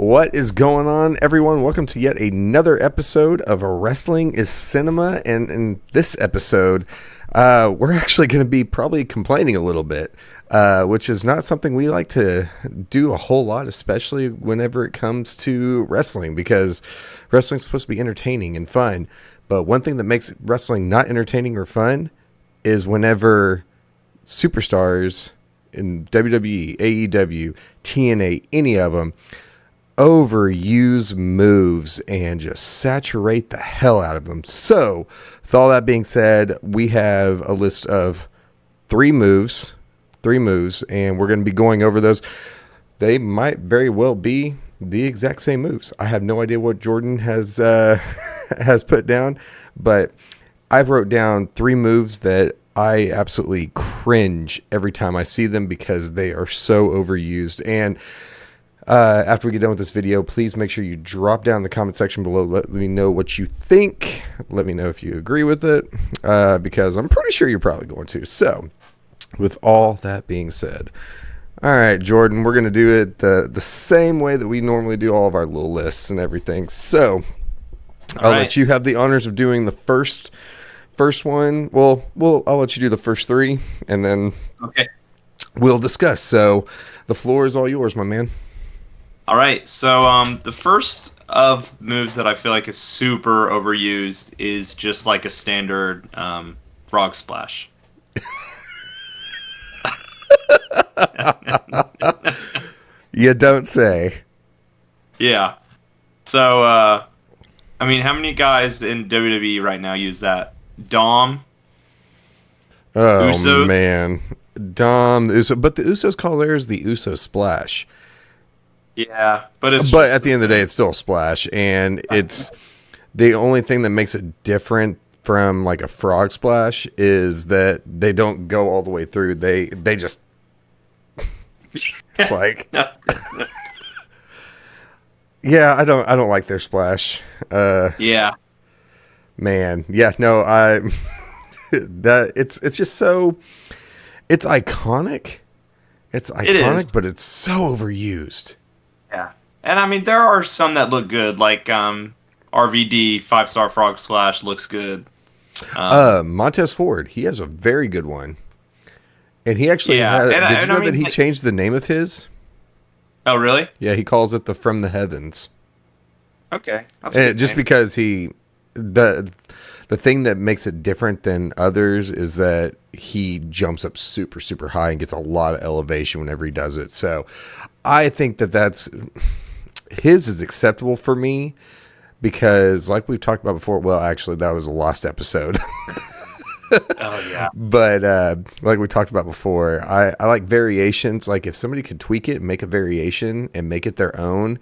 What is going on, everyone? Welcome to yet another episode of Wrestling is Cinema. And in this episode, we're actually going to be probably complaining a little bit, which is not something we like to do a whole lot, especially whenever it comes to wrestling, because wrestling is supposed to be entertaining and fun. But one thing that makes wrestling not entertaining or fun is whenever superstars in WWE, AEW, TNA, any of them, overuse moves and just saturate the hell out of them. So, with all that being said, we have a list of three moves, and we're going to be going over those. They might very well be the exact same moves. I have no idea what Jordan has has put down, but I've wrote down three moves that I absolutely cringe every time I see them because they are so overused. And after we get done with this video, please make sure you drop down in the comment section below. Let me know what you think. Let me know if you agree with it, because I'm pretty sure you're probably going to. So, with all that being said, all right, Jordan, we're going to do it the same way that we normally do all of our little lists and everything. So, I'll let you have the honors of doing the first one. Well, I'll let you do the first three, and then we'll discuss. So, the floor is all yours, my man. All right, so the first of moves that I feel like is super overused is just like a standard frog splash. You don't say. Yeah. So, I mean, how many guys in WWE right now use that? Dom? Oh, Uso? man. Dom, the Uso. But the Usos call theirs the Uso Splash. Yeah, but at the end of the day, it's still a splash, and it's the only thing that makes it different from like a frog splash is that they don't go all the way through. They just it's like yeah, I don't like their splash. Yeah, man, yeah, no, I that it's just so it's iconic. It's iconic, but it's so overused. Yeah, and I mean there are some that look good, like RVD 5-star frog splash looks good. Montez Ford, he has a very good one, and he actually did you know that he changed the name of his? Oh, really? Yeah, he calls it the From the Heavens. Okay, that's and just because the thing that makes it different than others is that he jumps up super, super high and gets a lot of elevation whenever he does it. So I think that's his is acceptable for me because like we've talked about before, well, actually that was a lost episode. Oh yeah. But like we talked about before, I like variations. Like if somebody could tweak it and make a variation and make it their own,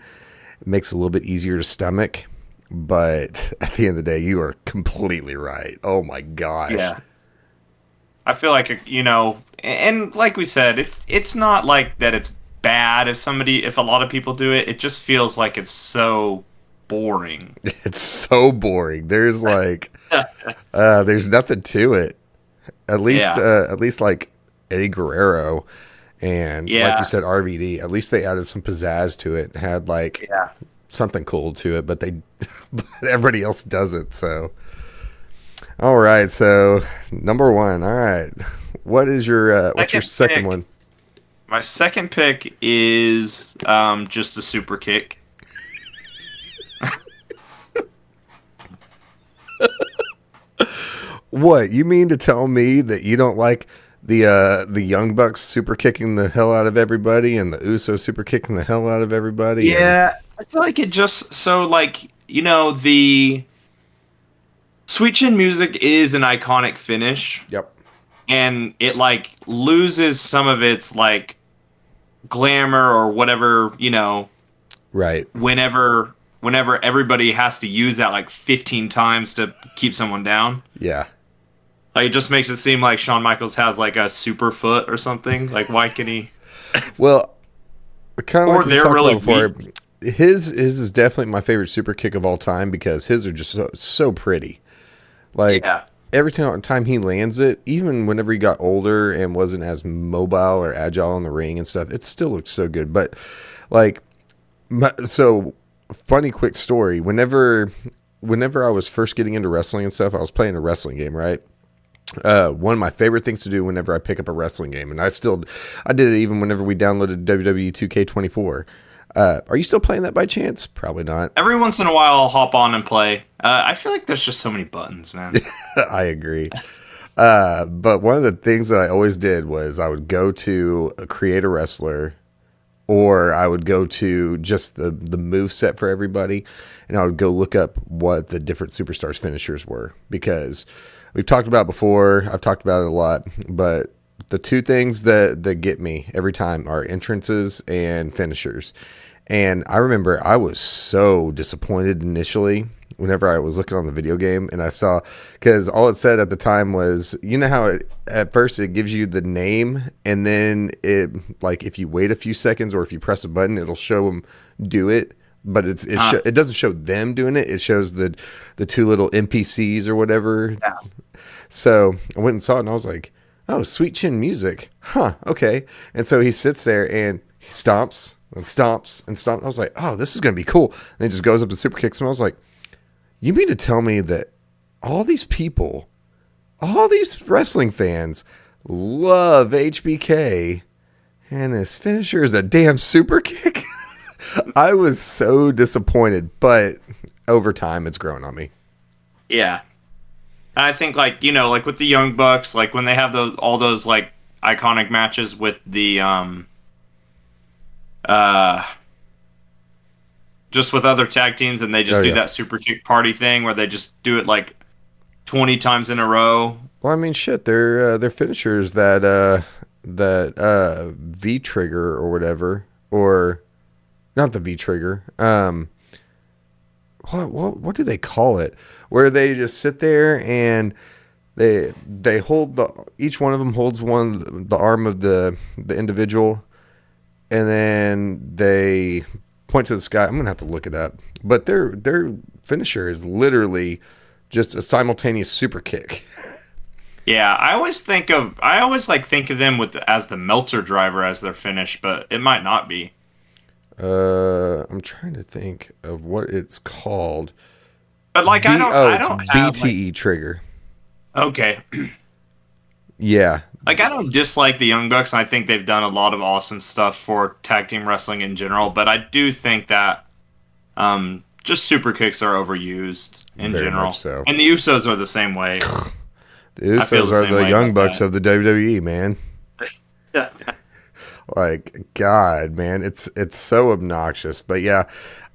it makes it a little bit easier to stomach. But at the end of the day, you are completely right. Oh my gosh. Yeah. I feel like, and like we said, it's not like that it's bad if a lot of people do it. It just feels like it's so boring. It's so boring. There's like there's nothing to it. At least like Eddie Guerrero and like you said, RVD, at least they added some pizzazz to it and had like something cool to it, but everybody else doesn't. So all right, so number one. All right, what is your what's your second one? My second pick is just a super kick. What, you mean to tell me that you don't like the Young Bucks super kicking the hell out of everybody and the Usos super kicking the hell out of everybody? Yeah, I feel like it just the Sweet Chin Music is an iconic finish. Yep. And it like loses some of its like glamour or whatever, right. Whenever everybody has to use that like 15 times to keep someone down. Yeah. Like, it just makes it seem like Shawn Michaels has like a super foot or something. Like, why can he? Well, kind of like we talked really about before, his is definitely my favorite super kick of all time because his are just so pretty. Like every time he lands it, even whenever he got older and wasn't as mobile or agile in the ring and stuff, it still looks so good. But like So, funny quick story. Whenever I was first getting into wrestling and stuff, I was playing a wrestling game, right? One of my favorite things to do whenever I pick up a wrestling game, and I did it even whenever we downloaded WWE 2K24. Are you still playing that by chance? Probably not. Every once in a while, I'll hop on and play. I feel like there's just so many buttons, man. I agree. But one of the things that I always did was I would go to create a wrestler, or I would go to just the move set for everybody, and I would go look up what the different superstars finishers were, because we've talked about it before. I've talked about it a lot, but the two things that get me every time are entrances and finishers. And I remember I was so disappointed initially whenever I was looking on the video game and I saw, because all it said at the time was, you know how at first it gives you the name, and then it, like, if you wait a few seconds or if you press a button, it'll show them do it. But it doesn't show them doing it. It shows the two little NPCs or whatever. Yeah. So I went and saw it, and I was like, oh, Sweet Chin Music. Huh, okay. And so he sits there, and he stomps and stomps and stomps. I was like, oh, this is going to be cool. And he just goes up and super kicks him. I was like, you mean to tell me that all these people, all these wrestling fans love HBK, and his finisher is a damn super kick? I was so disappointed, but over time, it's grown on me. Yeah. And I think, like, you know, like with the Young Bucks, like when they have all those like iconic matches with the just with other tag teams, and they just do that super kick party thing where they just do it like 20 times in a row. Well, I mean, shit, they're finishers that V trigger or whatever, or not the V trigger. What do they call it? Where they just sit there and they hold each one of them holds the arm of the individual, and then they point to the sky. I'm gonna have to look it up, but their finisher is literally just a simultaneous super kick. Yeah, I always think of them as the Meltzer driver as their finish, but it might not be. I'm trying to think of what it's called. But like I don't have BTE like, trigger. Okay. Yeah. Like I don't dislike the Young Bucks, and I think they've done a lot of awesome stuff for tag team wrestling in general, but I do think that just super kicks are overused in Very general. Much so. And the Usos are the same way. The Usos are the Young Bucks of the WWE, man. Like, God, man, it's so obnoxious. But yeah,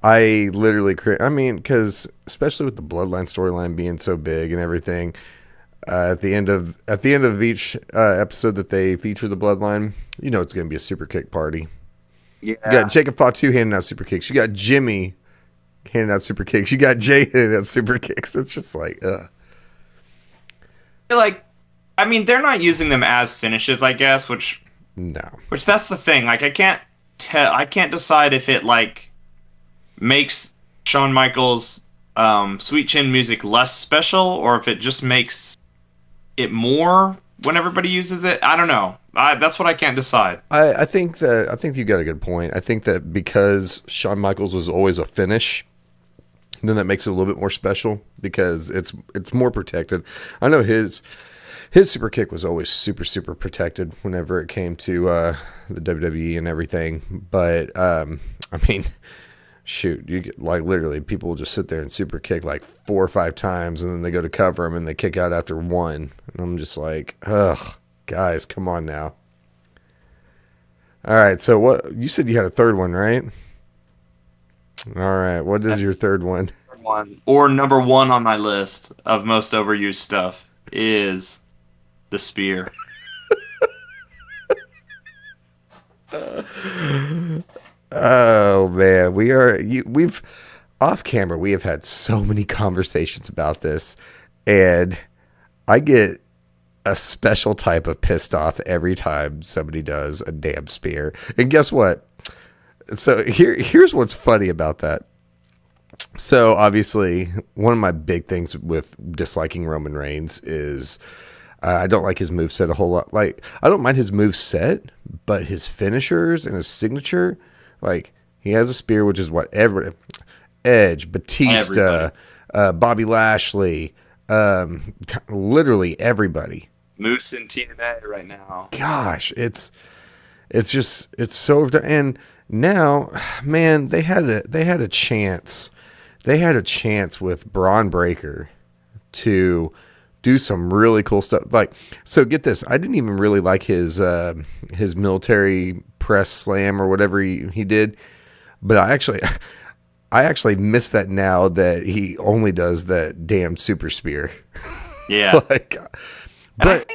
I literally, because especially with the Bloodline storyline being so big and everything, at the end of each episode that they feature the Bloodline, you know it's going to be a super kick party. Yeah, you got Jacob Fatu handing out super kicks. You got Jimmy handing out super kicks. You got Jay handing out super kicks. It's just like, like, I mean, they're not using them as finishes, I guess, which that's the thing. Like, I can't decide if it like makes Shawn Michaels Sweet Chin Music less special, or if it just makes it more when everybody uses it. I don't know. That's what I can't decide. I think you got a good point. I think that because Shawn Michaels was always a finish, then that makes it a little bit more special because it's more protected. I know his super kick was always super, super protected whenever it came to the WWE and everything. But, I mean, shoot, you get, like, literally people will just sit there and super kick like 4 or 5 times, and then they go to cover them and they kick out after one. And I'm just like, ugh, guys, come on now. All right, so what you said you had a third one, right? All right, what is your third one? Or number one on my list of most overused stuff is the spear. Oh man, we've off camera we have had so many conversations about this, and I get a special type of pissed off every time somebody does a damn spear. And guess what? So here's what's funny about that. So obviously one of my big things with disliking Roman Reigns is I don't like his moveset a whole lot. Like, I don't mind his moveset, but his finishers and his signature, like, He has a spear, which is what Edge, Batista, Bobby Lashley, literally everybody. Moose in TNA right now. Gosh, it's so overdone. And now, man, they had a chance. They had a chance with Braun Breaker to do some really cool stuff. Like, so get this, I didn't even really like his military press slam or whatever he did, but I actually miss that now that he only does that damn super spear. Yeah. But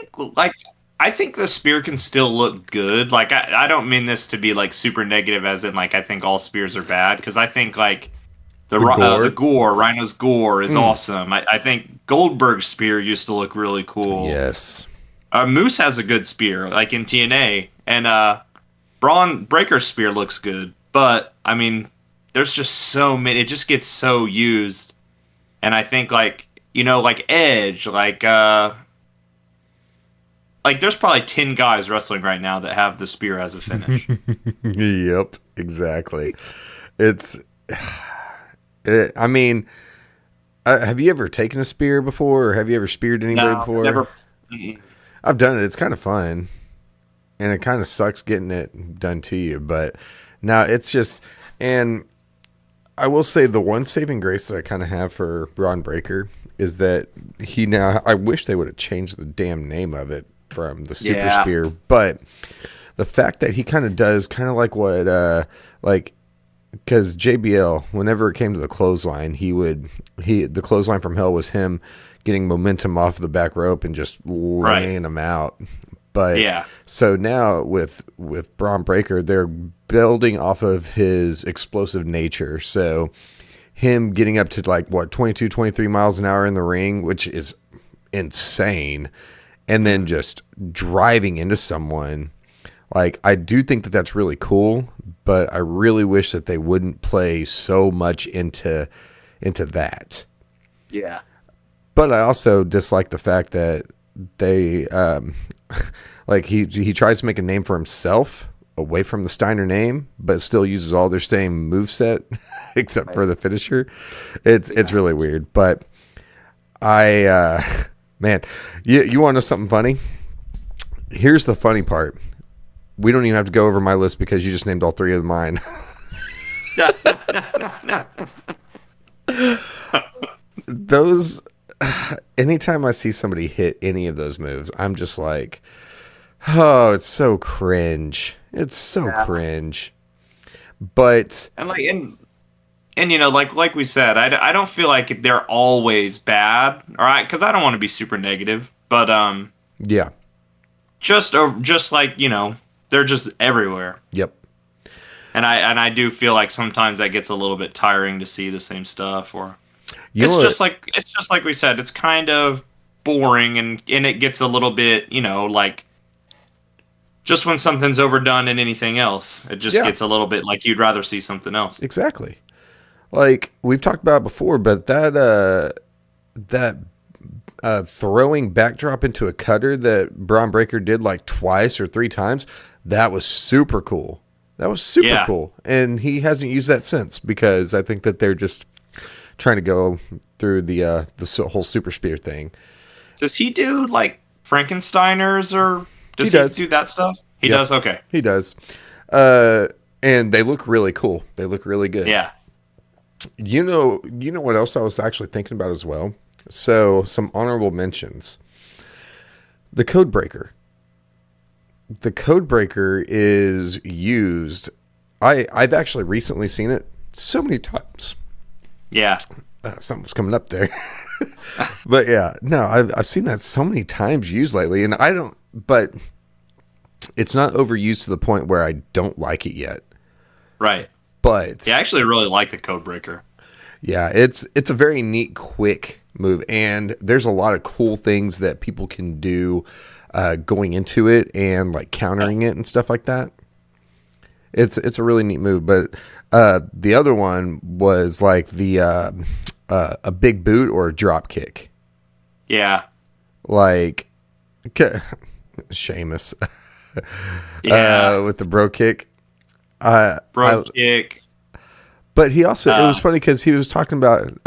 I think the spear can still look good. Like, I don't mean this to be like super negative, as in like I think all spears are bad, because I think like the gore, Rhino's gore is awesome. I think Goldberg's spear used to look really cool. Yes. Moose has a good spear, like in TNA, and Braun Breaker's spear looks good. But I mean, there's just so many. It just gets so used, and I think like Edge, like there's probably 10 guys wrestling right now that have the spear as a finish. Yep, exactly. I mean, have you ever taken a spear before, or have you ever speared anybody before? Never. I've done it. It's kind of fun, and it kind of sucks getting it done to you. But now it's just, and I will say the one saving grace that I kind of have for Braun Breaker is that I wish they would have changed the damn name of it from the Super Spear, but the fact that he kind of does kind of like what, because JBL, whenever it came to the clothesline, the clothesline from hell was him getting momentum off the back rope and just laying him out. But so now with Braun Breaker, they're building off of his explosive nature. So him getting up to like 22, 23 miles an hour in the ring, which is insane, and then just driving into someone. Like, I do think that that's really cool, but I really wish that they wouldn't play so much into that. Yeah. But I also dislike the fact that they, like, he tries to make a name for himself away from the Steiner name, but still uses all their same moveset except for the finisher. It's really weird. But man, you want to know something funny? Here's the funny part. We don't even have to go over my list because you just named all three of mine. Those, anytime I see somebody hit any of those moves, I'm just like, oh, it's so cringe. It's so cringe. But and like we said, I don't feel like they're always bad. All right, because I don't want to be super negative, but yeah, just like they're just everywhere. Yep. And I do feel like sometimes that gets a little bit tiring to see the same stuff, or it's just like we said, it's kind of boring, and it gets a little bit, like just when something's overdone in anything else, it just gets a little bit like you'd rather see something else. Exactly. Like we've talked about before, but that throwing backdrop into a cutter that Braun Breaker did like twice or three times, that was super cool. That was super cool. And he hasn't used that since, because I think that they're just trying to go through the whole super spear thing. Does he do like Frankensteiners, or does he do that stuff? He does? Okay. He does. And they look really cool. They look really good. Yeah. You know what else I was actually thinking about as well? So some honorable mentions. The Code Breaker. The Code Breaker is used. I've actually recently seen it so many times. Yeah. Something was coming up there. But yeah, no, I've seen that so many times used lately, and but it's not overused to the point where I don't like it yet. Right. But I actually really like the Code Breaker. Yeah, it's a very neat, quick move, and there's a lot of cool things that people can do going into it and like countering it and stuff like that. It's a really neat move. But the other one was like a big boot or a drop kick. Yeah. Like Sheamus. Yeah. With the bro kick. Bro kick. But he also, it was funny because he was talking about,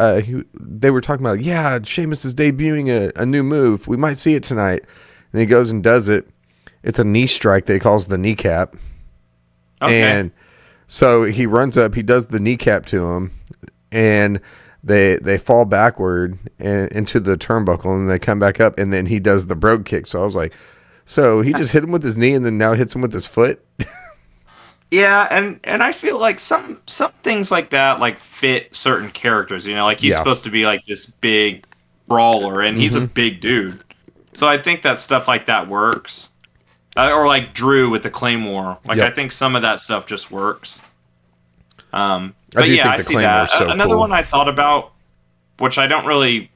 they were talking about, yeah, Sheamus is debuting a new move. We might see it tonight. And he goes and does it. It's a knee strike that he calls the kneecap. Okay. And so he runs up, he does the kneecap to him, and they fall backward and into the turnbuckle, and they come back up, and then he does the brogue kick. So I was like, so he just hit him with his knee and then now hits him with his foot? Yeah, and I feel like some things like that like fit certain characters, you know, like he's supposed to be like this big brawler, and he's a big dude. So I think that stuff like that works. Or like Drew with the Claymore. Like I think some of that stuff just works. But yeah, I see that. So another one I thought about, which I don't really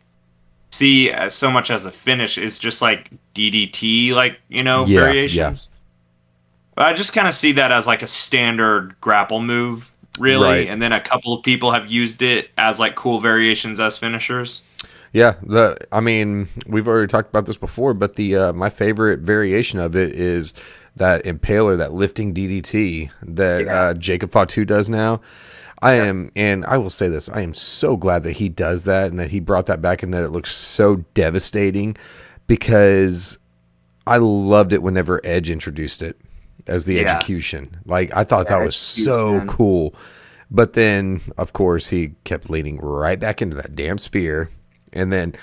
see as so much as a finish, is just like DDT, like, you know, variations. But I just kind of see that as like a standard grapple move, really. Right. And then a couple of people have used it as like cool variations as finishers. Yeah, I mean, we've already talked about this before, but the my favorite variation of it is that impaler, that lifting DDT that Jacob Fatu does now. And I will say this, I am so glad that he does that and that he brought that back and that it looks so devastating, because I loved it whenever Edge introduced it as the execution. Like, I thought that was so cool. But then, of course, he kept leaning right back into that damn spear. And then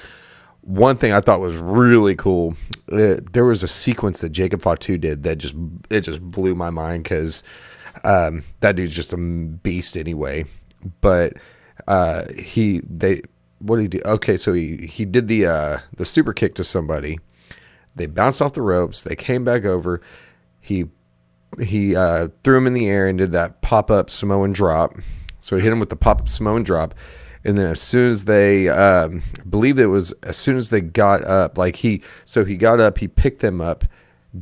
one thing I thought was really cool, there was a sequence that Jacob Fatu did that just blew my mind, because that dude's just a beast anyway. But what did he do? Okay, so he did the super kick to somebody. They bounced off the ropes. They came back over. He threw him in the air and did that pop-up Samoan drop. So he hit him with the pop-up Samoan drop. And then as soon as they, believe it was as soon as they got up, like he got up, he picked them up,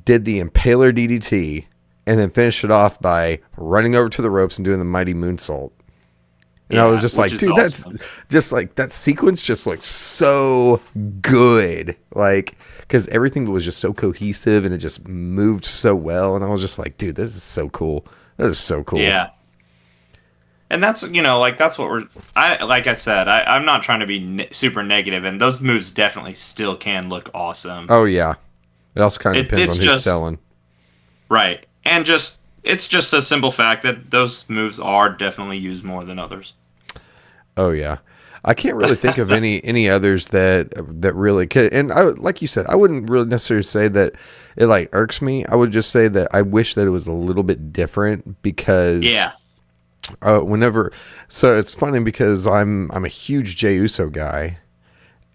did the Impaler DDT, and then finished it off by running over to the ropes and doing the Mighty Moonsault. And I was just like, dude, awesome. That's just like, that sequence just looks so good. Like, because everything was just so cohesive and it just moved so well. And I was just like, dude, this is so cool. That is so cool. Yeah. And that's, you know, like, that's what like I said, I'm not trying to be super negative, and those moves definitely still can look awesome. Oh, yeah. It also kind of depends on who's selling. Right. And it's just a simple fact that those moves are definitely used more than others. Oh, yeah. I can't really think of any others that really could. And like you said, I wouldn't really necessarily say that it like irks me. I would just say that I wish that it was a little bit different, because so it's funny because I'm a huge Jey Uso guy,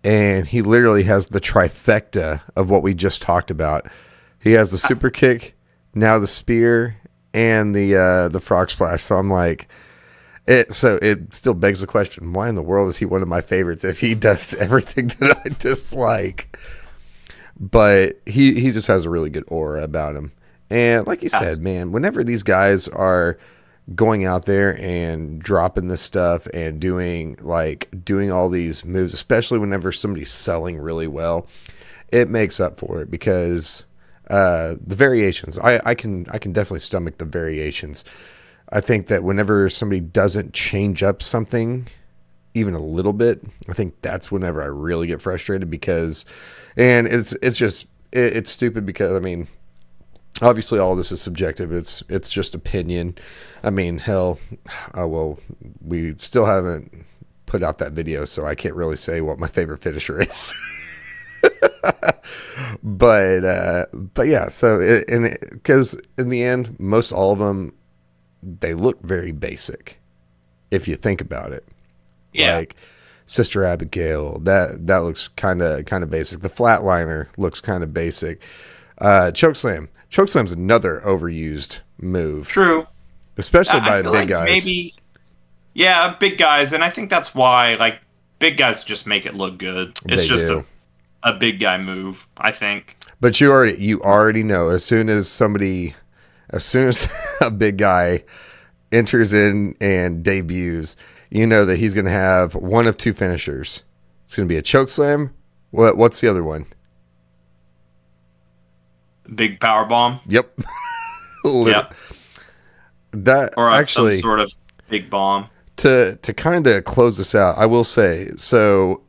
and he literally has the trifecta of what we just talked about. He has the super kick, now the spear, and the frog splash. So I'm like, it still begs the question, why in the world is he one of my favorites if he does everything that I dislike? But he just has a really good aura about him. And like you said, man, whenever these guys are going out there and dropping this stuff and doing all these moves, especially whenever somebody's selling really well, it makes up for it, because the variations, I can definitely stomach the variations. I think that whenever somebody doesn't change up something even a little bit, I think that's whenever I really get frustrated, because, and it's stupid, because I mean, obviously all this is subjective. It's just opinion. I mean, hell, well, we still haven't put out that video, so I can't really say what my favorite finisher is. but yeah, so because in the end, most all of them, they look very basic if you think about it. Yeah. Like Sister Abigail, that looks kind of basic. The flatliner looks kind of basic. Chokeslam's another overused move. True. Especially by big guys. Maybe, big guys, and I think that's why, like, big guys just make it look good. It's just a big guy move, I think. But you already know, as soon as a big guy enters in and debuts, you know that he's going to have one of two finishers. It's going to be a chokeslam. What's the other one? Big power bomb. Yep. Yep. That or actually some sort of big bomb. To kind of close this out, I will say, so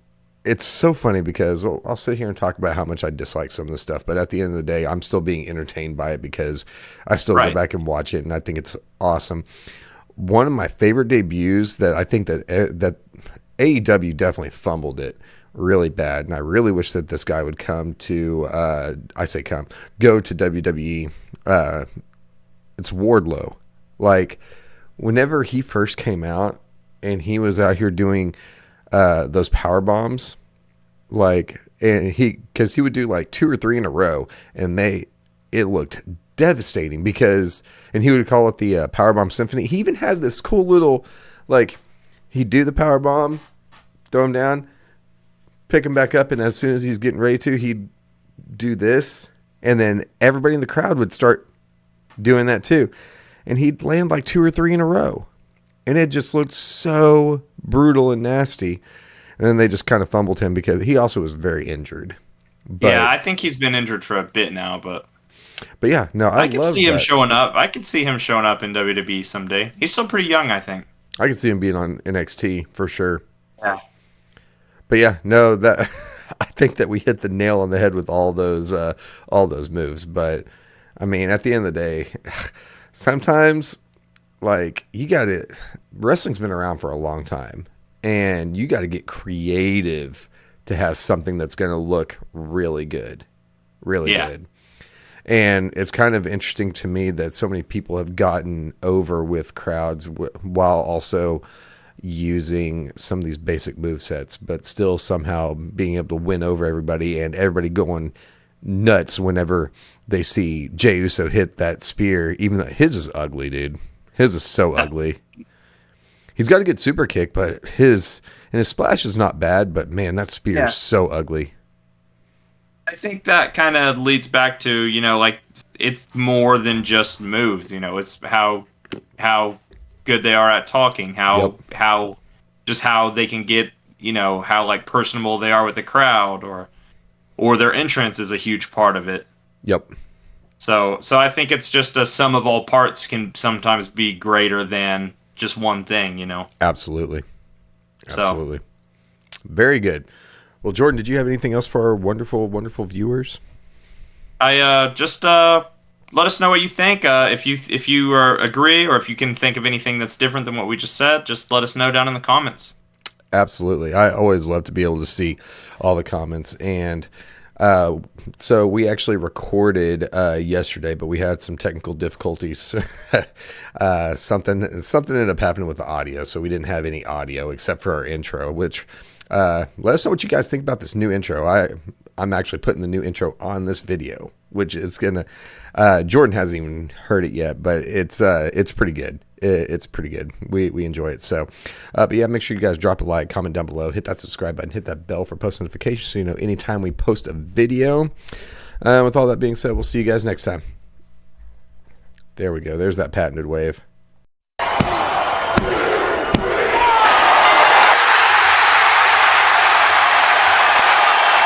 it's so funny because I'll sit here and talk about how much I dislike some of this stuff, but at the end of the day, I'm still being entertained by it because I still go back and watch it, and I think it's awesome. One of my favorite debuts that I think that AEW definitely fumbled it really bad, and I really wish that this guy would come to go to WWE. It's Wardlow. Like, whenever he first came out and he was out here doing those power bombs, like, and because he would do like 2 or 3 in a row, and it looked devastating and he would call it the power bomb symphony. He even had this cool little, like, he'd do the power bomb, throw him down, pick him back up, and as soon as he's getting ready to, he'd do this, and then everybody in the crowd would start doing that too, and he'd land like 2 or 3 in a row, and it just looked so brutal and nasty. And then they just kind of fumbled him because he also was very injured. But, yeah, I think he's been injured for a bit now, but yeah, no, I could see him showing up. I could see him showing up in WWE someday. He's still pretty young, I think. I could see him being on NXT for sure. Yeah. But yeah, no, that I think that we hit the nail on the head with all those moves. But I mean, at the end of the day, sometimes, like, wrestling's been around for a long time, and you got to get creative to have something that's going to look really good, really good. And it's kind of interesting to me that so many people have gotten over with crowds while also using some of these basic move sets, but still somehow being able to win over everybody, and everybody going nuts whenever they see Jey Uso hit that spear, even though his is ugly, dude. His is so ugly. He's got a good super kick, but his splash is not bad, but man, that spear is so ugly. I think that kind of leads back to, like, it's more than just moves, it's how good they are at talking, how they can get, how, like, personable they are with the crowd, or their entrance is a huge part of it. Yep. So I think it's just a sum of all parts can sometimes be greater than just one thing, Absolutely. Very good. Well, Jordan, did you have anything else for our wonderful, wonderful viewers? I just let us know what you think. If you agree, or if you can think of anything that's different than what we just said, just let us know down in the comments. Absolutely. I always love to be able to see all the comments. And so we actually recorded yesterday, but we had some technical difficulties. Something ended up happening with the audio, so we didn't have any audio except for our intro, which let us know what you guys think about this new intro. I'm actually putting the new intro on this video, which is gonna Jordan hasn't even heard it yet, but it's pretty good. It's pretty good. We enjoy it. So, but yeah, make sure you guys drop a like, comment down below, hit that subscribe button, hit that bell for post notifications so you know anytime we post a video. With all that being said, we'll see you guys next time. There we go. There's that patented wave.